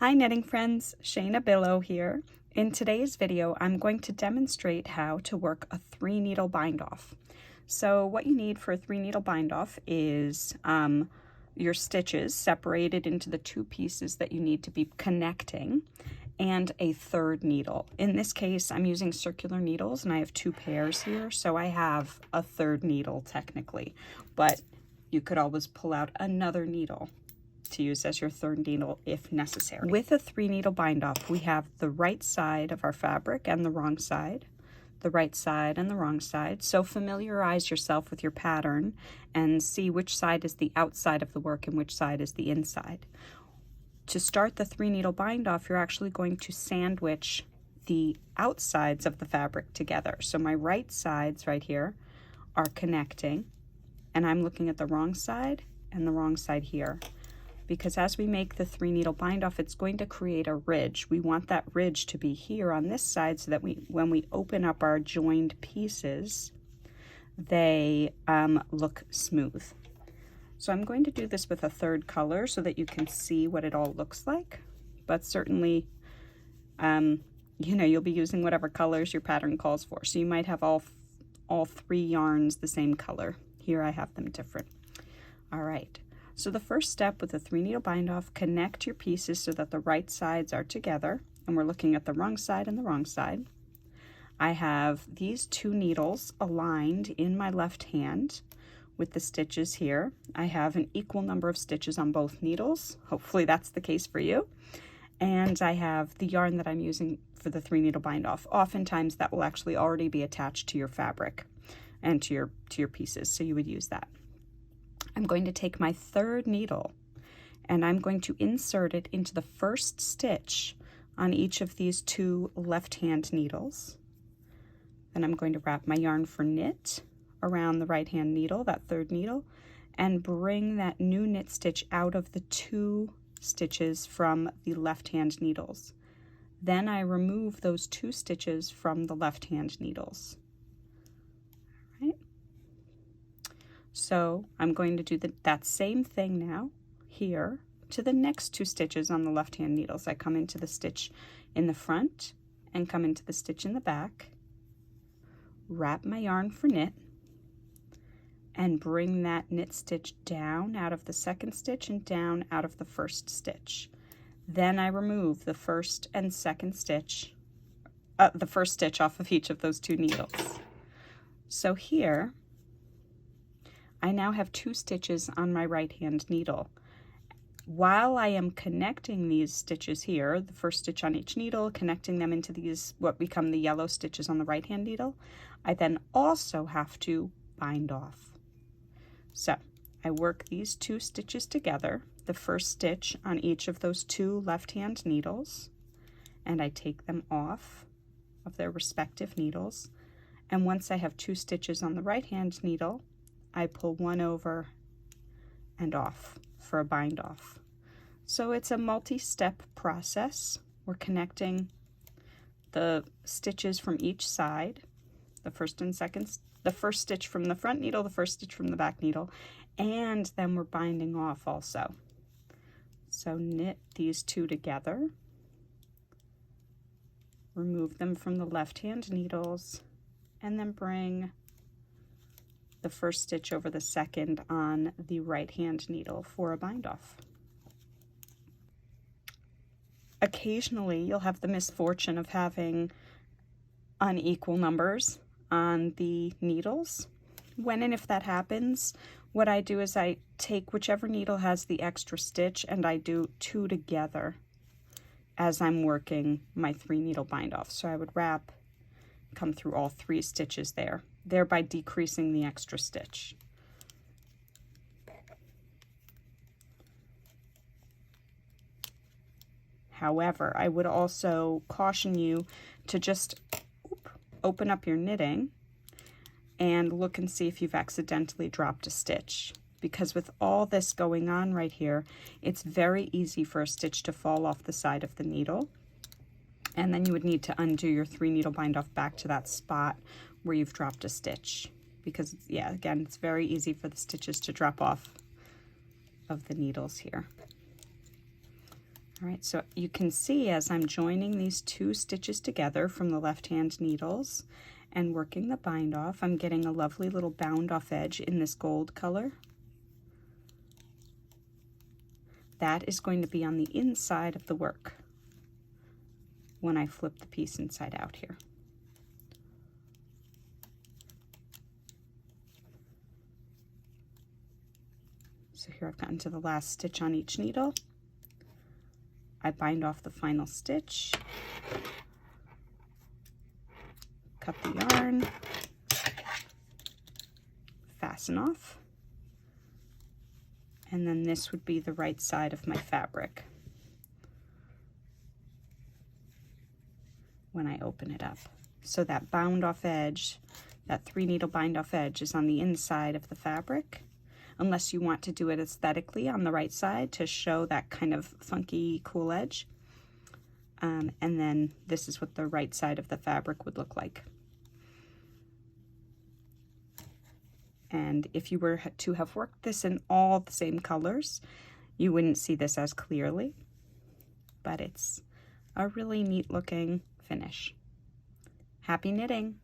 Hi knitting friends, Shaina Bilow here. In today's video, I'm going to demonstrate how to work a 3-needle bind-off. So what you need for a 3-needle bind-off is your stitches separated into the 2 pieces that you need to be connecting, and a 3rd needle. In this case, I'm using circular needles and I have 2 pairs here, so I have a 3rd needle technically, but you could always pull out another needle to use as your 3rd needle if necessary. With a 3-needle bind-off, we have the right side of our fabric and the wrong side, the right side and the wrong side. So familiarize yourself with your pattern and see which side is the outside of the work and which side is the inside. To start the 3-needle bind-off, you're actually going to sandwich the outsides of the fabric together. So my right sides right here are connecting, and I'm looking at the wrong side and the wrong side here. Because as we make the 3-needle bind-off, it's going to create a ridge. We want that ridge to be here on this side so that when we open up our joined pieces, they look smooth. So I'm going to do this with a 3rd color so that you can see what it all looks like. But certainly, you'll be using whatever colors your pattern calls for. So you might have all 3 yarns the same color. Here I have them different. All right. So the first step with a 3-needle bind-off, connect your pieces so that the right sides are together, and we're looking at the wrong side and the wrong side. I have these 2 needles aligned in my left hand with the stitches here. I have an equal number of stitches on both needles. Hopefully that's the case for you. And I have the yarn that I'm using for the 3-needle bind-off. Oftentimes that will actually already be attached to your fabric and to your pieces, so you would use that. I'm going to take my 3rd needle and I'm going to insert it into the first stitch on each of these 2 left-hand needles. Then I'm going to wrap my yarn for knit around the right-hand needle, that 3rd needle, and bring that new knit stitch out of the 2 stitches from the left-hand needles. Then I remove those 2 stitches from the left-hand needles. So I'm going to do that same thing now here to the next 2 stitches on the left-hand needles. I come into the stitch in the front and come into the stitch in the back, wrap my yarn for knit, and bring that knit stitch down out of the 2nd stitch and down out of the 1st stitch. Then I remove the 1st and 2nd stitch, the 1st stitch off of each of those 2 needles. So here, I now have 2 stitches on my right-hand needle. While I am connecting these stitches here, the 1st stitch on each needle, connecting them into these, what become the yellow stitches on the right-hand needle, I then also have to bind off. So I work these 2 stitches together, the 1st stitch on each of those 2 left-hand needles, and I take them off of their respective needles. And once I have 2 stitches on the right-hand needle, I pull one over and off for a bind off. So it's a multi-step process. We're connecting the stitches from each side, the 1st and 2nd, the 1st stitch from the front needle, the 1st stitch from the back needle, and then we're binding off also. So knit these 2 together, remove them from the left-hand needles, and then bring the 1st stitch over the 2nd on the right-hand needle for a bind-off. Occasionally, you'll have the misfortune of having unequal numbers on the needles. When and if that happens, what I do is I take whichever needle has the extra stitch and I do 2 together as I'm working my 3-needle bind-off. So I would wrap, come through all 3 stitches there, thereby decreasing the extra stitch. However, I would also caution you to just open up your knitting and look and see if you've accidentally dropped a stitch. Because with all this going on right here, it's very easy for a stitch to fall off the side of the needle. And then you would need to undo your 3-needle bind-off back to that spot where you've dropped a stitch. Because, yeah, again, it's very easy for the stitches to drop off of the needles here. All right, so you can see as I'm joining these two stitches together from the left-hand needles and working the bind off, I'm getting a lovely little bound off edge in this gold color. That is going to be on the inside of the work when I flip the piece inside out here. So here I've gotten to the last stitch on each needle. I bind off the final stitch, cut the yarn, fasten off, and then this would be the right side of my fabric when I open it up. So that bound off edge, that 3 needle bind off edge is on the inside of the fabric, unless you want to do it aesthetically on the right side to show that kind of funky cool edge. And then this is what the right side of the fabric would look like. And if you were to have worked this in all the same colors, you wouldn't see this as clearly, but it's a really neat looking finish. Happy knitting!